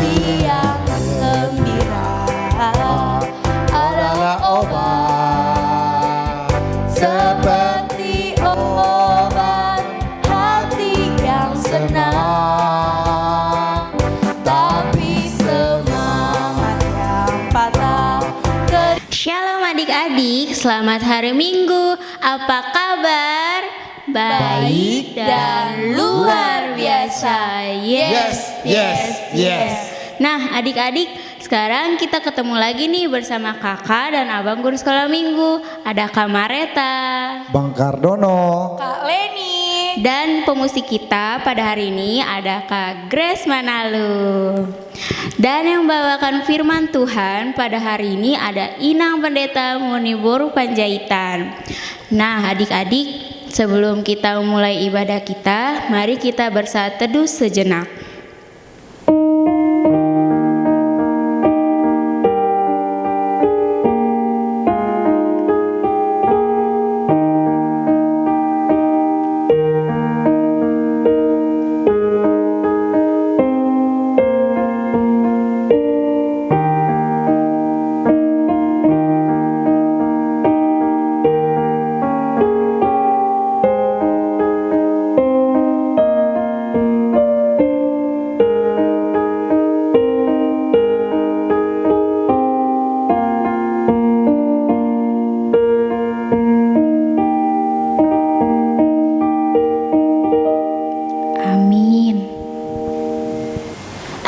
hati yang gembira adalah obat, seperti obat hati yang senang. Tapi semangat yang patah. Shalom adik-adik, selamat hari Minggu. Apa kabar? Baik dan luar biasa. Yes. Nah adik-adik, sekarang kita ketemu lagi nih bersama kakak dan abang guru sekolah minggu. Ada Kak Mareta, Bang Kardono, Kak Leni, dan pemusik kita pada hari ini ada Kak Grace Manalu. Dan yang membawakan firman Tuhan pada hari ini ada Inang Pendeta Muniboru Panjaitan. Nah adik-adik, sebelum kita memulai ibadah kita, mari kita bersaat teduh sejenak.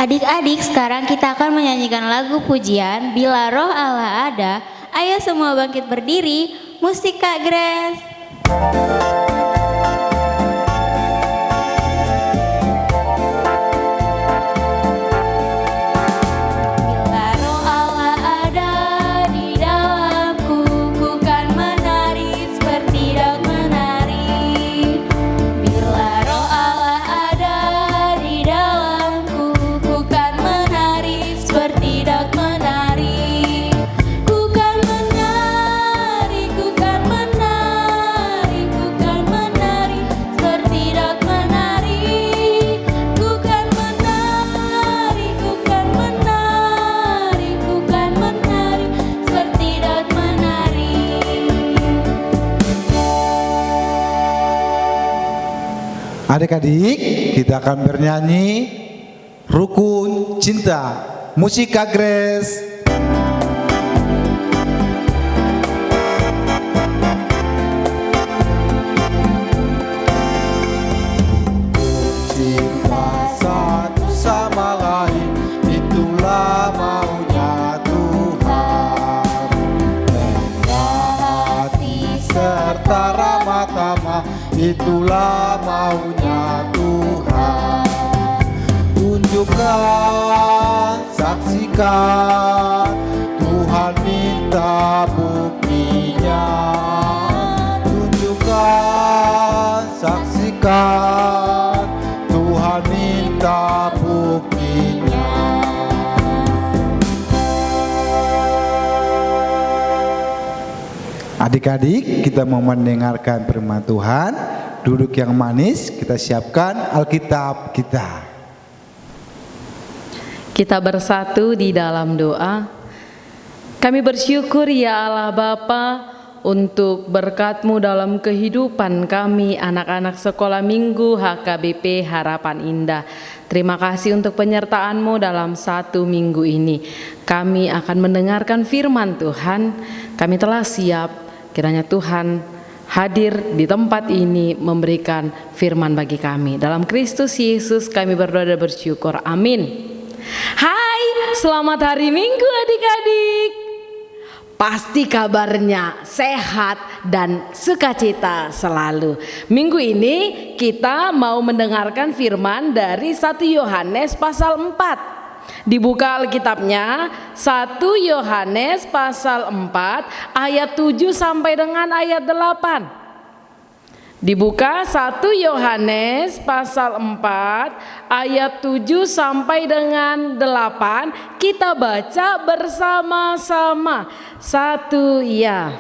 Adik-adik, sekarang kita akan menyanyikan lagu pujian Bila Roh Allah Ada. Ayo semua bangkit berdiri. Musik Kak Grace. bila roh Allah ada di dalamku, ku kan menari seperti daun menari. Bila roh Allah ada di dalamku, ku kan menari seperti daun menari. Ku kan menari, ku kan menari, ku kan menari seperti daun menari. Ku kan menari, ku kan menari, ku kan menari seperti daun menari. adik-adik kita akan bernyanyi Rukun Cinta, musik Kak Grace. Cinta satu sama lain, itulah maunya Tuhan. Rendah hati serta ramah tamah, itulah maunya Tuhan. Tunjukkan, saksikan, Tuhan minta buktinya. Tunjukkan, saksikan, Tuhan minta buktinya. Adik-adik, kita mau mendengarkan firman Tuhan. Duduk yang manis, kita siapkan Alkitab kita. Kita bersatu di dalam doa. Kami bersyukur ya Allah Bapa untuk berkat-Mu dalam kehidupan kami anak-anak sekolah minggu HKBP Harapan Indah. Terima kasih untuk penyertaan-Mu dalam satu minggu ini. Kami akan mendengarkan firman Tuhan. Kami telah siap, kiranya Tuhan hadir di tempat ini memberikan firman bagi kami. Dalam Kristus Yesus kami berdoa dan bersyukur. Amin. Hai, selamat hari Minggu adik-adik. Pasti kabarnya sehat dan sukacita selalu. Minggu ini kita mau mendengarkan firman dari 1 Yohanes pasal 4. Dibuka Alkitabnya 1 Yohanes pasal 4 ayat 7 sampai dengan ayat 8. Dibuka 1 Yohanes pasal 4 ayat 7 sampai dengan 8. Kita baca bersama-sama. 1 ya.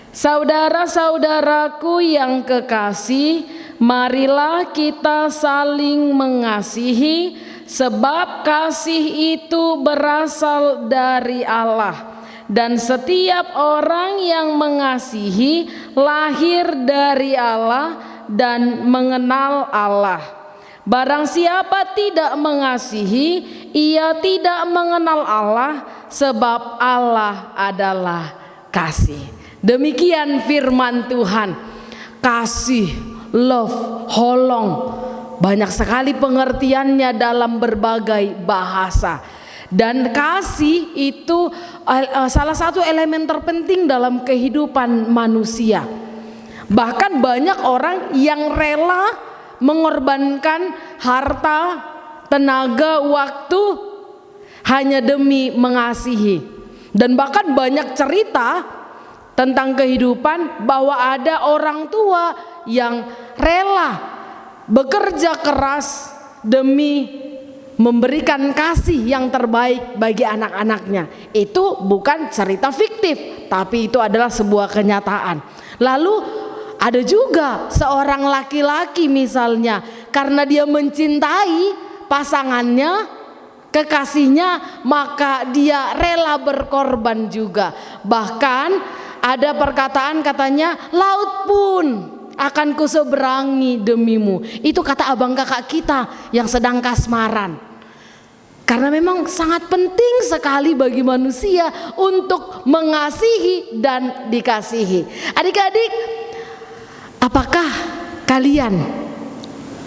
Saudara-saudaraku yang kekasih, marilah kita saling mengasihi sebab kasih itu berasal dari Allah. Dan setiap orang yang mengasihi lahir dari Allah dan mengenal Allah. Barang siapa tidak mengasihi, ia tidak mengenal Allah, sebab Allah adalah kasih. Demikian firman Tuhan. Kasih, love, holong, banyak sekali pengertiannya dalam berbagai bahasa. Dan kasih itu salah satu elemen terpenting dalam kehidupan manusia. Bahkan banyak orang yang rela mengorbankan harta, tenaga, waktu hanya demi mengasihi. Dan bahkan banyak cerita tentang kehidupan bahwa ada orang tua yang rela bekerja keras demi memberikan kasih yang terbaik bagi anak-anaknya. Itu bukan cerita fiktif, tapi itu adalah sebuah kenyataan. Lalu ada juga seorang laki-laki misalnya, karena dia mencintai pasangannya, kekasihnya, maka dia rela berkorban juga. Bahkan ada perkataan katanya, laut pun akan kuseberangi demimu. Itu kata abang kakak kita yang sedang kasmaran. Karena memang sangat penting sekali bagi manusia untuk mengasihi dan dikasihi. Adik-adik, apakah kalian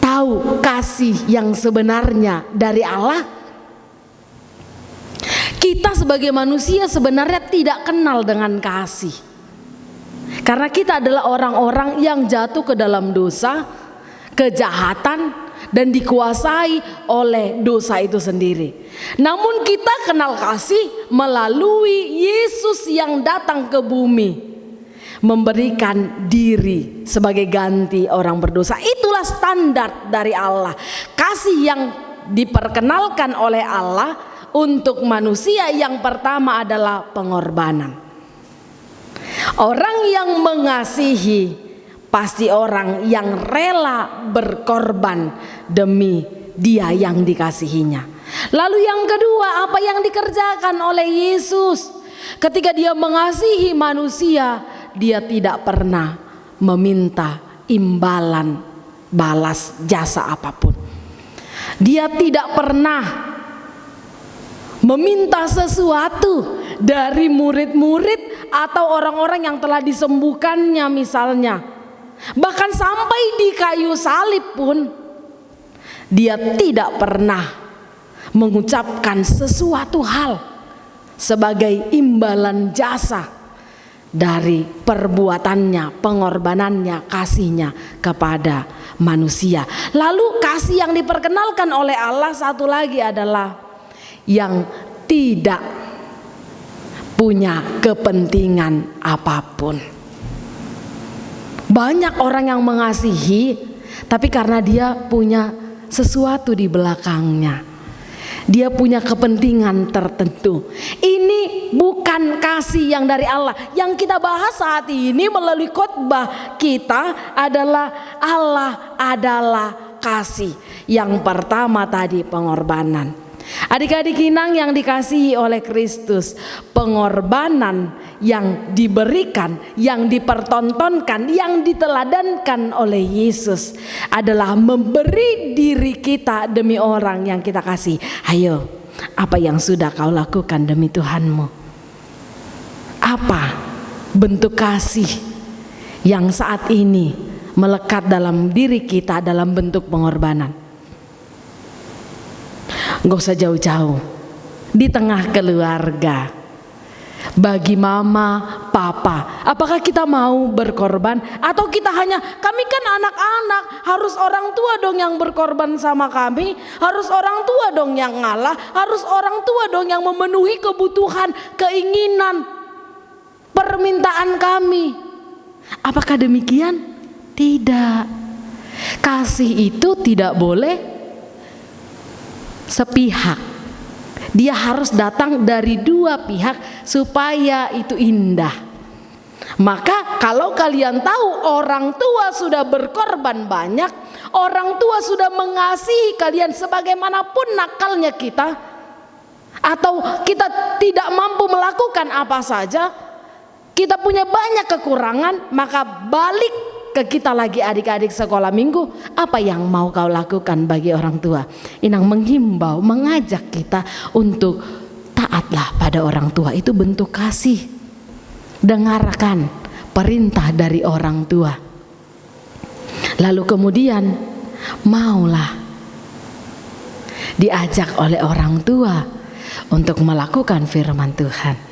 tahu kasih yang sebenarnya dari Allah? Kita sebagai manusia sebenarnya tidak kenal dengan kasih. Karena kita adalah orang-orang yang jatuh ke dalam dosa, kejahatan, dan dikuasai oleh dosa itu sendiri. Namun kita kenal kasih melalui Yesus yang datang ke bumi, memberikan diri sebagai ganti orang berdosa. Itulah standar dari Allah. Kasih yang diperkenalkan oleh Allah untuk manusia yang pertama adalah pengorbanan. Orang yang mengasihi pasti orang yang rela berkorban demi dia yang dikasihinya. Lalu yang kedua, apa yang dikerjakan oleh Yesus? Ketika dia mengasihi manusia, dia tidak pernah meminta imbalan balas jasa apapun. Dia tidak pernah meminta sesuatu dari murid-murid atau orang-orang yang telah disembuhkannya misalnya. Bahkan sampai di kayu salib pun dia tidak pernah mengucapkan sesuatu hal sebagai imbalan jasa dari perbuatannya, pengorbanannya, kasihnya kepada manusia. Lalu kasih yang diperkenalkan oleh Allah satu lagi adalah yang tidak punya kepentingan apapun. Banyak orang yang mengasihi, tapi karena dia punya sesuatu di belakangnya, dia punya kepentingan tertentu. Ini bukan kasih yang dari Allah. Yang kita bahas saat ini melalui khotbah kita adalah Allah adalah kasih. Yang pertama tadi pengorbanan. Adik-adik Inang yang dikasihi oleh Kristus, pengorbanan yang diberikan, yang dipertontonkan, yang diteladankan oleh Yesus adalah memberi diri kita demi orang yang kita kasih. Ayo, apa yang sudah kau lakukan demi Tuhanmu? Apa bentuk kasih yang saat ini melekat dalam diri kita dalam bentuk pengorbanan? Gak usah jauh-jauh, di tengah keluarga, bagi mama, papa, apakah kita mau berkorban? Atau kita hanya, kami kan anak-anak, harus orang tua dong yang berkorban sama kami, harus orang tua dong yang ngalah, harus orang tua dong yang memenuhi kebutuhan, keinginan, permintaan kami. Apakah demikian? Tidak. Kasih itu tidak boleh sepihak. Dia harus datang dari dua pihak supaya itu indah. Maka kalau kalian tahu orang tua sudah berkorban banyak, Orang tua sudah mengasihi kalian sebagaimanapun nakalnya kita, atau kita tidak mampu melakukan apa saja, kita punya banyak kekurangan, maka balik ke kita lagi adik-adik sekolah minggu. Apa yang mau kau lakukan bagi orang tua? Inang menghimbau, mengajak kita untuk taatlah pada orang tua. Itu bentuk kasih. Dengarkan perintah dari orang tua. Lalu kemudian maulah diajak oleh orang tua untuk melakukan firman Tuhan.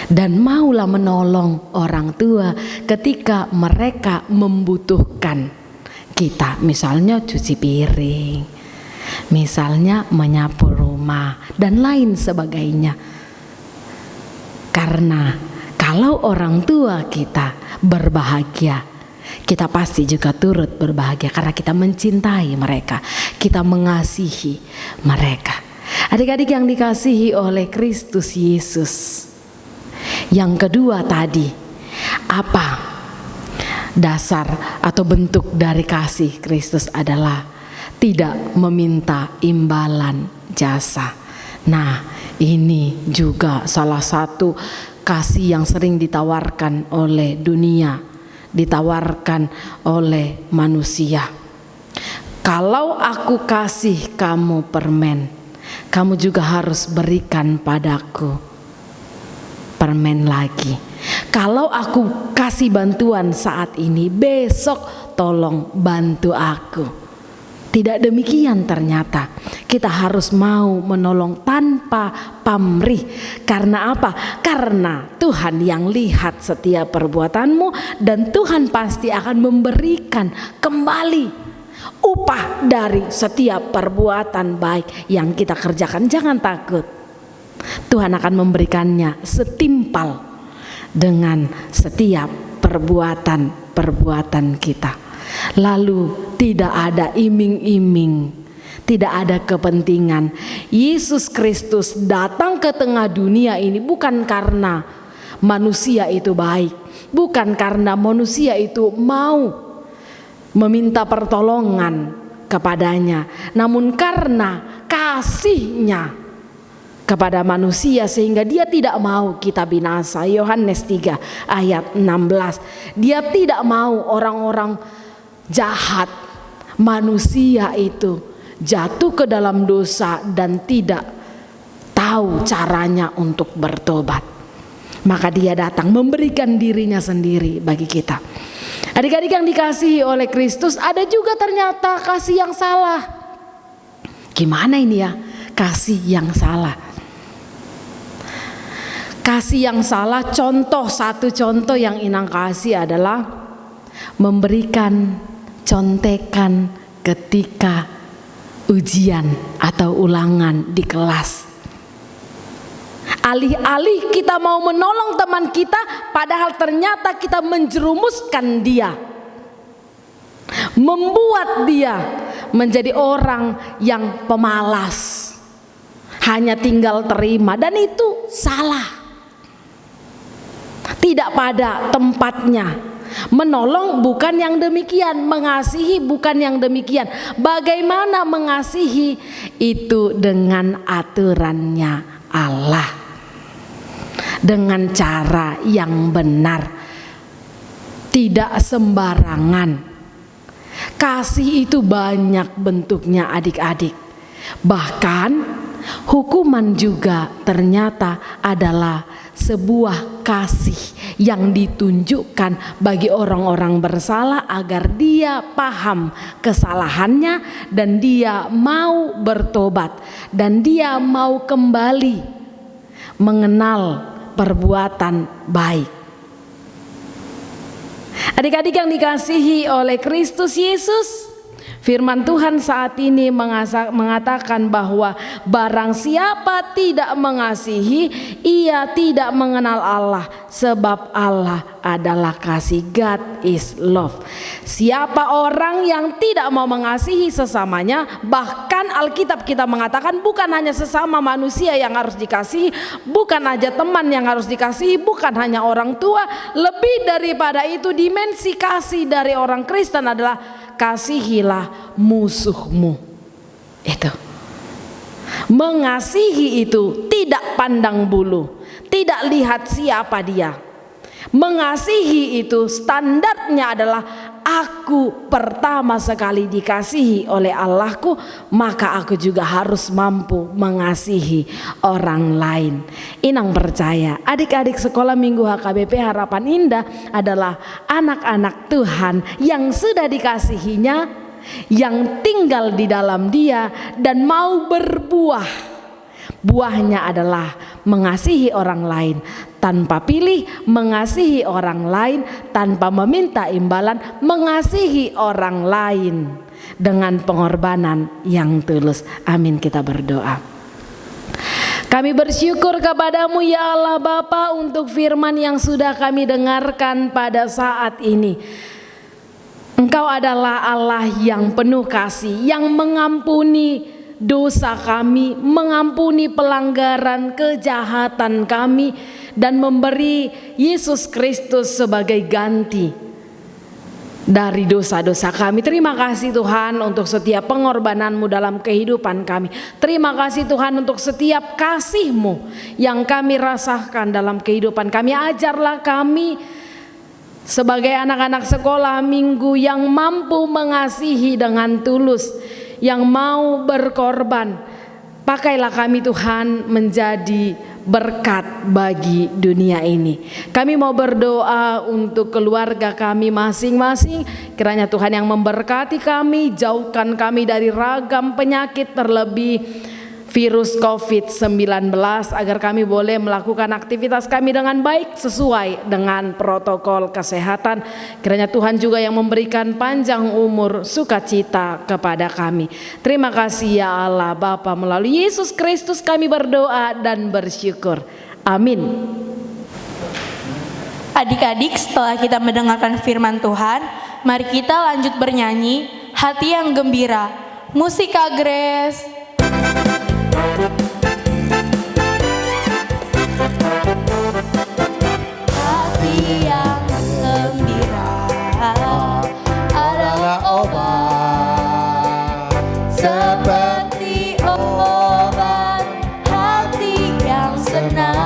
Dan maulah menolong orang tua ketika mereka membutuhkan kita. Misalnya cuci piring, misalnya menyapu rumah, dan lain sebagainya. Karena kalau orang tua kita berbahagia, kita pasti juga turut berbahagia karena kita mencintai mereka, kita mengasihi mereka. Adik-adik yang dikasihi oleh Kristus Yesus. Yang kedua tadi, apa dasar atau bentuk dari kasih Kristus adalah tidak meminta imbalan jasa. Nah, ini juga salah satu kasih yang sering ditawarkan oleh dunia, ditawarkan oleh manusia. Kalau aku kasih kamu permen, kamu juga harus berikan padaku permen lagi. Kalau aku kasih bantuan saat ini, besok tolong bantu aku. Tidak demikian ternyata. Kita harus mau menolong tanpa pamrih. Karena apa? Karena Tuhan yang lihat setiap perbuatanmu, dan Tuhan pasti akan memberikan kembali upah dari setiap perbuatan baik yang kita kerjakan. Jangan takut. Tuhan akan memberikannya setimpal dengan setiap perbuatan kita. Lalu tidak ada iming-iming, tidak ada kepentingan. Yesus Kristus datang ke tengah dunia ini bukan karena manusia itu baik, bukan karena manusia itu mau meminta pertolongan kepadanya, namun karena kasihnya kepada manusia sehingga dia tidak mau kita binasa. Yohanes 3 ayat 16. Dia tidak mau orang-orang jahat, manusia itu jatuh ke dalam dosa dan tidak tahu caranya untuk bertobat. Maka dia datang memberikan dirinya sendiri bagi kita. Adik-adik yang dikasihi oleh Kristus, ada juga ternyata kasih yang salah. Gimana ini ya? Kasih yang salah. Kasih yang salah, satu contoh yang Inang kasih adalah memberikan contekan ketika ujian atau ulangan di kelas. Alih-alih kita mau menolong teman kita, padahal ternyata kita menjerumuskan dia, membuat dia menjadi orang yang pemalas, hanya tinggal terima, dan itu salah. Tidak pada tempatnya. Menolong bukan yang demikian, mengasihi bukan yang demikian. Bagaimana mengasihi? Itu dengan aturannya Allah, dengan cara yang benar, tidak sembarangan. Kasih itu banyak bentuknya adik-adik. Bahkan hukuman juga ternyata adalah sebuah kasih yang ditunjukkan bagi orang-orang bersalah agar dia paham kesalahannya dan dia mau bertobat dan dia mau kembali mengenal perbuatan baik. Adik-adik yang dikasihi oleh Kristus Yesus, firman Tuhan saat ini mengatakan bahwa barang siapa tidak mengasihi, ia tidak mengenal Allah, sebab Allah adalah kasih. God is love. Siapa orang yang tidak mau mengasihi sesamanya, bahkan Alkitab kita mengatakan bukan hanya sesama manusia yang harus dikasihi, bukan aja teman yang harus dikasihi, bukan hanya orang tua, lebih daripada itu dimensi kasih dari orang Kristen adalah kasihilah musuhmu. Itu. Mengasihi itu tidak pandang bulu, tidak lihat siapa dia. Mengasihi itu standarnya adalah aku pertama sekali dikasihi oleh Allahku, maka aku juga harus mampu mengasihi orang lain. Inang percaya, adik-adik sekolah minggu HKBP Harapan Indah adalah anak-anak Tuhan yang sudah dikasihinya, yang tinggal di dalam Dia dan mau berbuah. Buahnya adalah mengasihi orang lain tanpa pilih, mengasihi orang lain tanpa meminta imbalan, mengasihi orang lain dengan pengorbanan yang tulus. Amin, kita berdoa. Kami bersyukur kepadamu ya Allah Bapa untuk firman yang sudah kami dengarkan pada saat ini. Engkau adalah Allah yang penuh kasih, yang mengampuni dosa kami, mengampuni pelanggaran kejahatan kami, dan memberi Yesus Kristus sebagai ganti dari dosa-dosa kami. Terima kasih Tuhan untuk setiap pengorbanan-Mu dalam kehidupan kami. Terima kasih Tuhan untuk setiap kasih-Mu yang kami rasakan dalam kehidupan kami. Ajarlah kami sebagai anak-anak sekolah minggu yang mampu mengasihi dengan tulus, yang mau berkorban. Pakailah kami Tuhan menjadi berkat bagi dunia ini. Kami mau berdoa untuk keluarga kami masing-masing. Kiranya Tuhan yang memberkati kami, jauhkan kami dari ragam penyakit, terlebih virus COVID-19, agar kami boleh melakukan aktivitas kami dengan baik sesuai dengan protokol kesehatan. Kiranya Tuhan juga yang memberikan panjang umur, sukacita kepada kami. Terima kasih ya Allah Bapa, melalui Yesus Kristus kami berdoa dan bersyukur. Amin. Adik-adik, setelah kita mendengarkan firman Tuhan, mari kita lanjut bernyanyi Hati yang Gembira. Musik Kak Grace. Hati yang gembira adalah obat, seperti obat hati yang senang.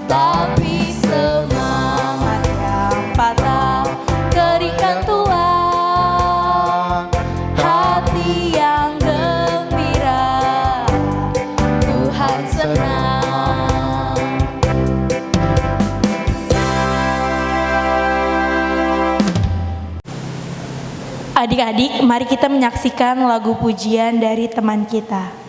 Tapi semangat yang patah keringkan tuang. Hati yang gembira Tuhan senang. Adik-adik, mari kita menyaksikan lagu pujian dari teman kita.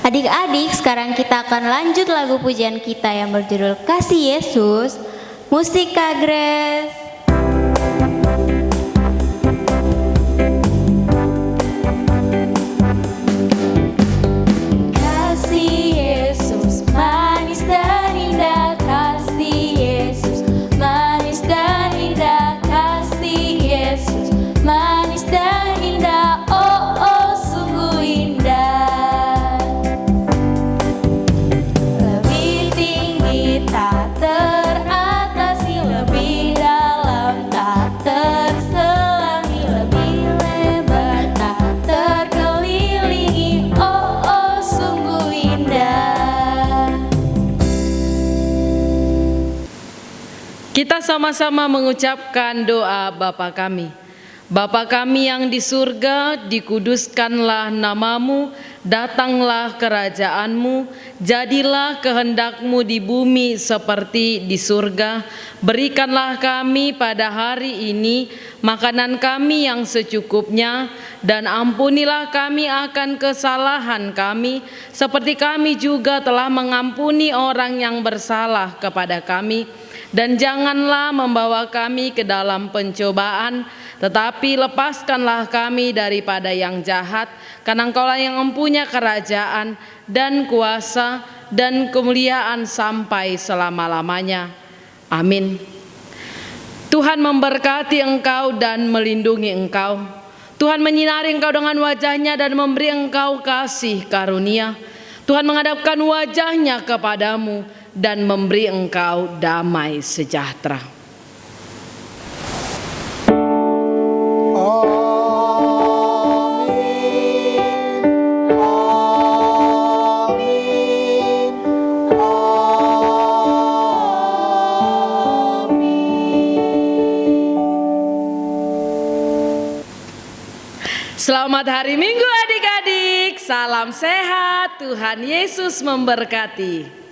Adik-adik, sekarang kita akan lanjut lagu pujian kita yang berjudul Kasih Yesus. Musik Kak Grace. Kasih Yesus manis dan indah, kasih Yesus manis dan indah, kasih Yesus manis dan indah, oh oh sungguh indah. Lebih tinggi tak teratasi, lebih dalam tak terselangi, lebih lebar tak terkelilingi, oh oh sungguh indah. Kita sama-sama mengucapkan doa Bapa kami. Bapa kami yang di surga, dikuduskanlah namamu, datanglah kerajaanmu, jadilah kehendakmu di bumi seperti di surga. Berikanlah kami pada hari ini makanan kami yang secukupnya, dan ampunilah kami akan kesalahan kami, seperti kami juga telah mengampuni orang yang bersalah kepada kami. Dan janganlah membawa kami ke dalam pencobaan, tetapi lepaskanlah kami daripada yang jahat, karena Engkaulah yang mempunyai kerajaan dan kuasa dan kemuliaan sampai selama-lamanya. Amin. Tuhan memberkati engkau dan melindungi engkau. Tuhan menyinari engkau dengan wajah-Nya dan memberi engkau kasih karunia. Tuhan menghadapkan wajah-Nya kepadamu dan memberi engkau damai sejahtera. Selamat hari Minggu adik-adik, salam sehat, Tuhan Yesus memberkati.